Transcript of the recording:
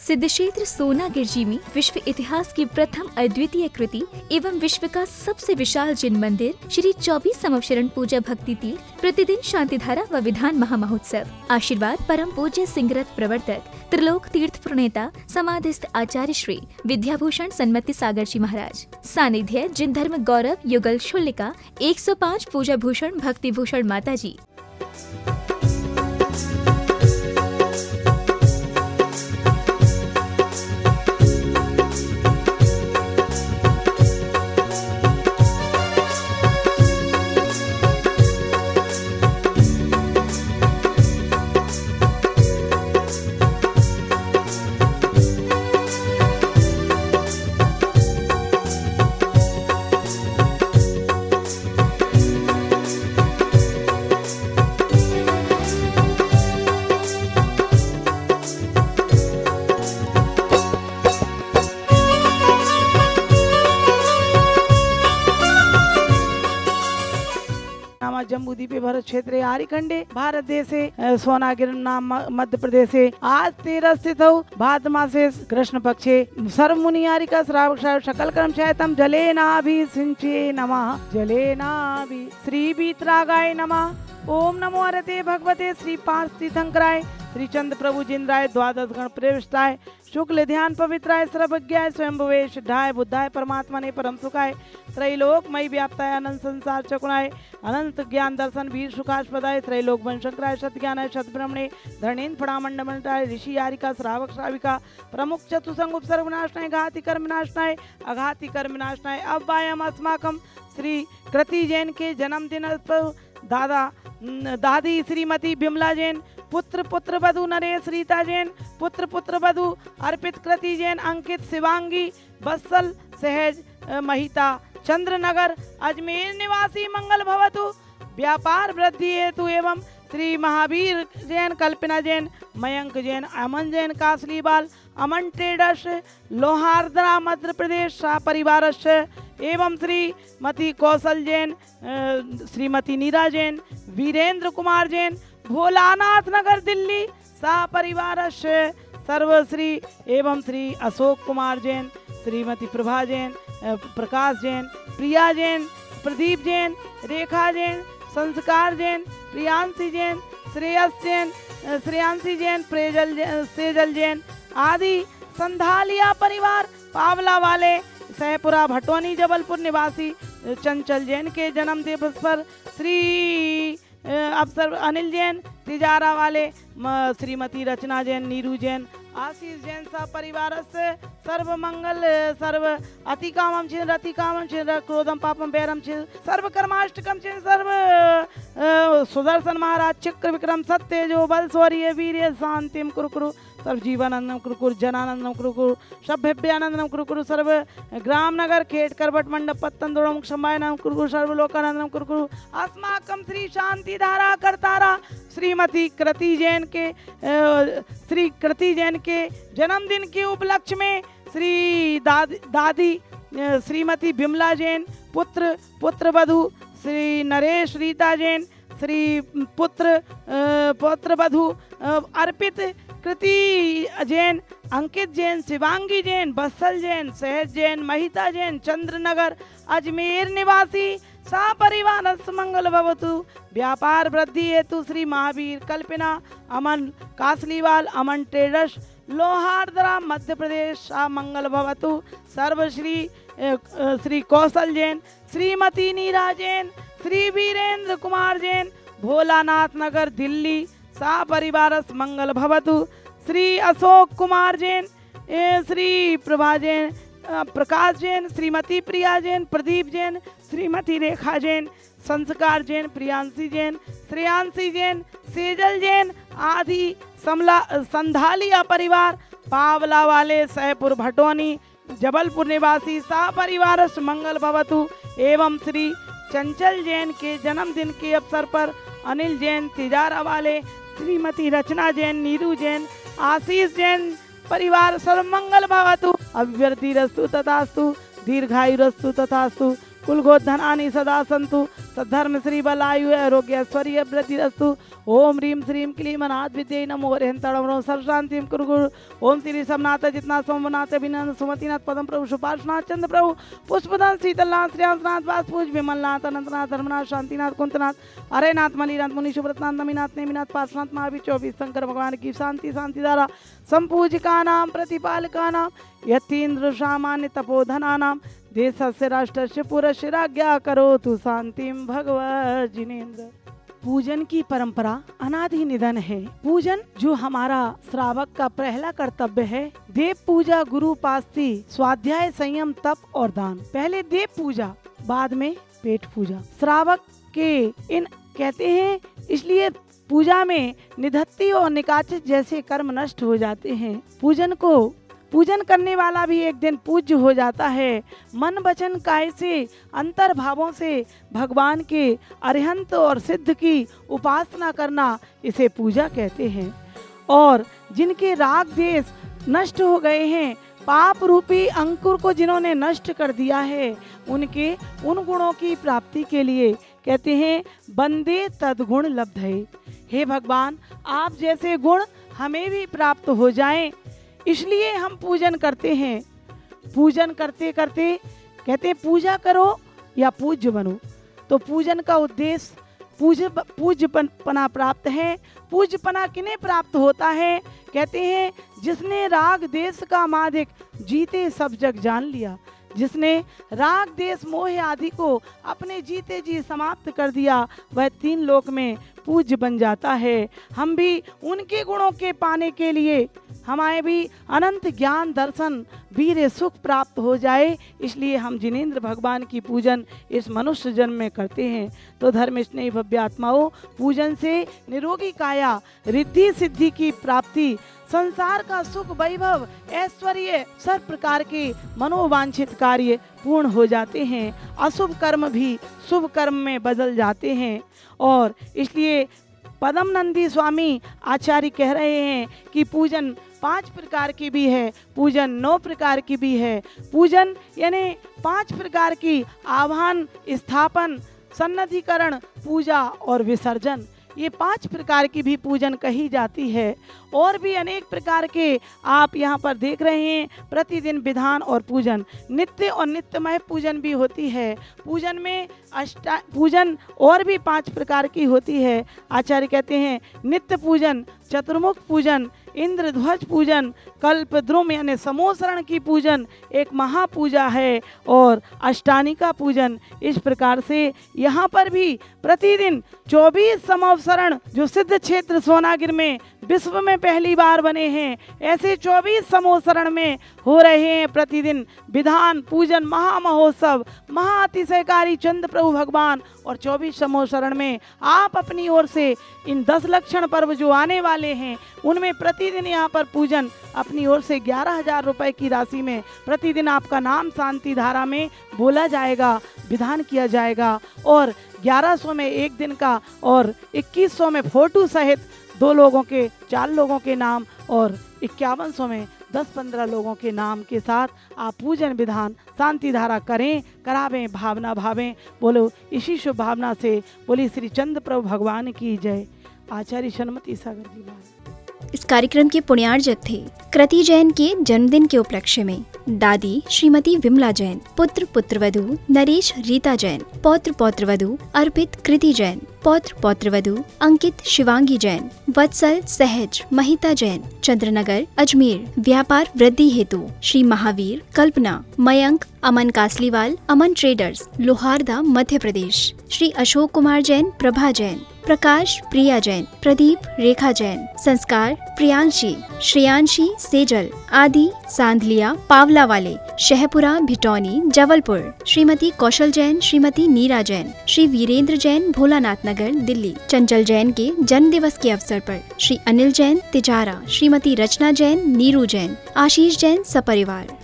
सिद्धक्षेत्र सोनागिरजी में विश्व इतिहास की प्रथम अद्वितीय कृति एवं विश्व का सबसे विशाल जिन मंदिर श्री 24 संवत्सरण पूजा भक्ति तीर्थ प्रतिदिन शांतिधारा व विधान महामहोत्सव। आशीर्वाद परम पूज्य सिंहरथ प्रवर्तक त्रिलोक तीर्थ प्रणेता समाधिस्थ आचार्य श्री विद्याभूषण सन्मति सागर जी महाराज। सानिध्य जिन धर्म गौरव युगल शुल्लिका 105 पूजा भूषण भक्ति भूषण माता जी। जम्बूद्वीपे भरत क्षेत्रे आर्यखंडे भारत देशे सोनागिर नाम मध्य प्रदेशे आज 13 स्थित भाद्र मासे कृष्ण पक्षे सर्वमुनि आरिका श्रावक सकल कर्म शयतम जलेनाभि सिंचे नमः जलेनाभि श्री बीतरागाय नमः। ओम नमो हरते भगवते श्री पार्थ तीर्थंकराय श्री चंद प्रभु जिंद्राय द्वादश गण प्रविष्टाय शुक्ल ध्यान पवित्राय सर्वज्ञाय स्वयंभुवे सिद्धाय बुद्धाय परमात्मा ने परम सुखाय त्रैलोक मई व्याप्ताय अनंत संसार चकुनाय अनंत ज्ञान दर्शन वीर सुखास्पदाय त्रैलोक वंशंकराय सत ज्ञानाय सत ब्रह्मणे धरणेन फड़ामंडमंडाय ऋषि यारिका श्रावक श्राविका प्रमुख चतुसंग उपसर्ग विनाशनाय घाति कर्म विनाशनाय अघाति कर्म विनाशनाय। अव्वायम अस्माकम श्री कृति जैन के जन्मदिन दादा दादी श्रीमती बिमला जैन पुत्र पुत्र वधु नरेश रीता जैन पुत्र पुत्र वधु अर्पित कृति जैन अंकित शिवांगी बत्सल सहज महिता चंद्रनगर अजमेर निवासी मंगल भवतु व्यापार वृद्धि हेतु एवं श्री महावीर जैन कल्पना जैन मयंक जैन अमन जैन कासलीबाल अमन ट्रेडर्स लोहारदरा मध्य प्रदेश परिवार एवं श्रीमती कौशल जैन श्रीमती नीरा जैन वीरेंद्र कुमार जैन भोलानाथ नगर दिल्ली परिवार सर्वश्री एवं श्री अशोक कुमार जैन श्रीमती प्रभा जैन प्रकाश जैन प्रिया जैन प्रदीप जैन रेखा जैन संस्कार जैन प्रियांशी जैन श्रेयस जैन श्रेयांशी जैन सेजल जैन आदि संधालिया परिवार पावला वाले सहपुरा भटोनी जबलपुर निवासी चंचल जैन के जन्म दिवस पर श्री अफसर अनिल जैन तिजारा वाले श्रीमती रचना जैन नीरू जैन आशीष जैन सब परिवार से सर्व मंगल सर्व अतिकामम छिन रतिकामम छिन क्रोधम पापम बैरम छिन सर्व कर्माष्टकम छिन सर्व सुदर्शन महाराज चक्र विक्रम सत्य जो बल शौर्य वीर्य शांतिम कुरु सर्व जीवनानंदम कुरु जनानंदम कुरु सभ्यभ्यानंदम कुरु सर्व ग्राम नगर खेट करबट मंडप पत्तन दोड़मुख संभायनम कुरु सर्व लोकानंदम कुरु अस्माकम श्री शांति धारा करतारा श्रीमती कृति जैन के श्री कृति जैन के जन्मदिन के उपलक्ष्य में श्री दादी श्रीमती बिमला जैन पुत्र पुत्र वधु श्री नरेश रीता जैन श्री पुत्र वधु अर्पित कृति जैन अंकित जैन शिवांगी जैन बत्सल जैन सहज जैन महिता जैन चंद्रनगर अजमेर निवासी परिवार मंगल भवतु व्यापार वृद्धि हेतु श्री महावीर कल्पना अमन कासलीवाल अमन ट्रेडर्स लोहारदरा मध्य प्रदेश मंगल भवतु श्री कौशल जैन श्रीमती नीरा जैन श्री वीरेंद्र कुमार जैन भोलानाथ नगर दिल्ली परिवार मंगल भवतु श्री अशोक कुमार जैन श्री प्रभा जैन प्रकाश जैन श्रीमती प्रिया जैन प्रदीप जैन श्रीमती रेखा जैन संस्कार जैन प्रियांशी जैन श्रेयांशी जैन सेजल जैन आदि संधालिया परिवार पावला वाले सहपुर भटोनी जबलपुर निवासी परिवार मंगल भवतु एवं श्री चंचल जैन के जन्मदिन के अवसर पर अनिल जैन तिजारा वाले श्रीमती रचना जैन नीरू जैन आशीष जैन परिवार सर्वमंगल भवतु अभिवृद्धि रस्तु तथास्तु दीर्घायुरस्तु तथास्तु कुलगोधनानि सदा सन्तु सद्धर्म श्री बल आयु आरोग्य ऐश्वर्य वृद्धि रस्तु। ओम ह्रीम श्रीम क्लीम अनाथ विद्ये नमो हरिहंतड़म सर्व शांति कुरु गुरु। ओम श्री समनाथ जितना सोमनाथ अभिनंद सुमतिनाथ पदम प्रभु सुपार्शनाथ चंद्र प्रभु पुष्पदान शीतलनाथ श्रेयांसनाथ वासपूज विमलनाथ अनंतनाथ धर्मनाथ शांतिनाथ कुंतनाथ अरेनाथ मणिनाथ मुनि शुभ्रतनाथ नमीनाथ नेमिनाथ पार्श्वनाथ महावीर 24 शंकर भगवान की शांति शांति धारा संपूजिका नाम प्रतिपालका नाम यतीन्द्र सामान्य तपोधना नाम देशस्य राष्ट्रस्य पुरस्य राज्ञा करो तु शांतिम भगवत जिनेन्द्र। पूजन की परंपरा अनादि निधन है। पूजन जो हमारा श्रावक का पहला कर्तव्य है। देव पूजा, गुरु उपासना, स्वाध्याय, संयम, तप और दान। पहले देव पूजा, बाद में पेट पूजा। श्रावक के इन कहते हैं, इसलिए पूजा में निधत्ती और निकाचित जैसे कर्म नष्ट हो जाते हैं। पूजन करने वाला भी एक दिन पूज्य हो जाता है। मन वचन काया से अंतर भावों से भगवान के अरिहंत और सिद्ध की उपासना करना, इसे पूजा कहते हैं। और जिनके राग द्वेष नष्ट हो गए हैं, पाप रूपी अंकुर को जिन्होंने नष्ट कर दिया है, उनके उन गुणों की प्राप्ति के लिए कहते हैं बंदे तद्गुण लब्धये। हे भगवान, आप जैसे गुण हमें भी प्राप्त हो जाएं, इसलिए हम पूजन करते हैं। पूजन करते करते कहते हैं पूजा करो या पूज्य बनो। तो पूजन का उद्देश्य पूज्यपना प्राप्त है। पूज्यपना किन्हें प्राप्त होता है? कहते हैं जिसने राग देश का मादिक जीते सब जग जान लिया। जिसने राग देश मोह आदि को अपने जीते जी समाप्त कर दिया, वह 3 लोक में पूज्य बन जाता है। हम भी उनके गुणों के पाने के लिए हमारे भी अनंत ज्ञान दर्शन वीर सुख प्राप्त हो जाए, इसलिए हम जिनेंद्र भगवान की पूजन इस मनुष्य जन्म में करते हैं। तो धर्म स्नेही भव्य आत्माओं, पूजन से निरोगी काया, रिद्धि सिद्धि की प्राप्ति, संसार का सुख, वैभव, ऐश्वर्य, सब प्रकार के मनोवांछित कार्य पूर्ण हो जाते हैं। अशुभ कर्म भी शुभ कर्म में बदल जाते हैं। और इसलिए पदम नंदी स्वामी आचार्य कह रहे हैं कि पूजन 5 प्रकार की भी है, पूजन 9 प्रकार की भी है। पूजन यानी 5 प्रकार की आह्वान, स्थापन, सन्निधिकरण, पूजा और विसर्जन, ये 5 प्रकार की भी पूजन कही जाती है। और भी अनेक प्रकार के आप यहाँ पर देख रहे हैं प्रतिदिन विधान और पूजन, नित्य और नित्यमय पूजन भी होती है। पूजन में पूजन और भी 5 प्रकार की होती है। आचार्य कहते हैं नित्य पूजन, चतुर्मुख पूजन, इंद्रध्वज पूजन, कल्पद्रुम यानी समोसरण की पूजन एक महापूजा है, और अष्टानिका पूजन। इस प्रकार से यहाँ पर भी प्रतिदिन 24 समोसरण जो सिद्ध क्षेत्र सोनागिर में विश्व में पहली बार बने हैं, ऐसे 24 समोसरण में हो रहे हैं प्रतिदिन विधान, पूजन, महामहोत्सव, महाअतिशयकारी चंद्र प्रभु भगवान। और 24 समोसरण में आप अपनी ओर से इन 10 लक्षण पर्व जो आने वाले हैं, उनमें प्रतिदिन यहाँ पर पूजन अपनी ओर से 11,000 रुपए की राशि में प्रतिदिन आपका नाम शांति धारा में बोला जाएगा, विधान किया जाएगा। और 1100 में एक दिन का और 2100 में फोटो सहित 2 लोगों के 4 लोगों के नाम और 5100 में 10-15 लोगों के नाम के साथ आप पूजन विधान शांति धारा करें, करावें, भावना भावें। बोलो इसी शुभ भावना से बोली श्री चंद्र प्रभु भगवान की जय। आचार्य शनमती सागर जी महाराज। इस कार्यक्रम के पुण्यार्जक थे कृति जैन के जन्मदिन के उपलक्ष्य में दादी श्रीमती विमला जैन, पुत्र पुत्रवधू नरेश रीता जैन, पौत्र पौत्रवधू अर्पित कृति जैन, पौत्र पौत्रवधू अंकित शिवांगी जैन, वत्सल सहज महिता जैन, चंद्रनगर अजमेर। व्यापार वृद्धि हेतु श्री महावीर, कल्पना, मयंक, अमन कासलीवाल, अमन ट्रेडर्स, लोहारदा मध्य प्रदेश। श्री अशोक कुमार जैन, प्रभा जैन, प्रकाश प्रिया जैन, प्रदीप रेखा जैन, संस्कार प्रियांशी, श्रेयांशी सेजल, आदि सांधलिया पावला वाले, शहपुरा भिटौनी जबलपुर। श्रीमती कौशल जैन, श्रीमती नीरा जैन, श्री वीरेंद्र जैन, भोलानाथ नगर दिल्ली। चंचल जैन के जन्म दिवस के अवसर पर श्री अनिल जैन तिजारा, श्रीमती रचना जैन, नीरू जैन, आशीष जैन सपरिवार।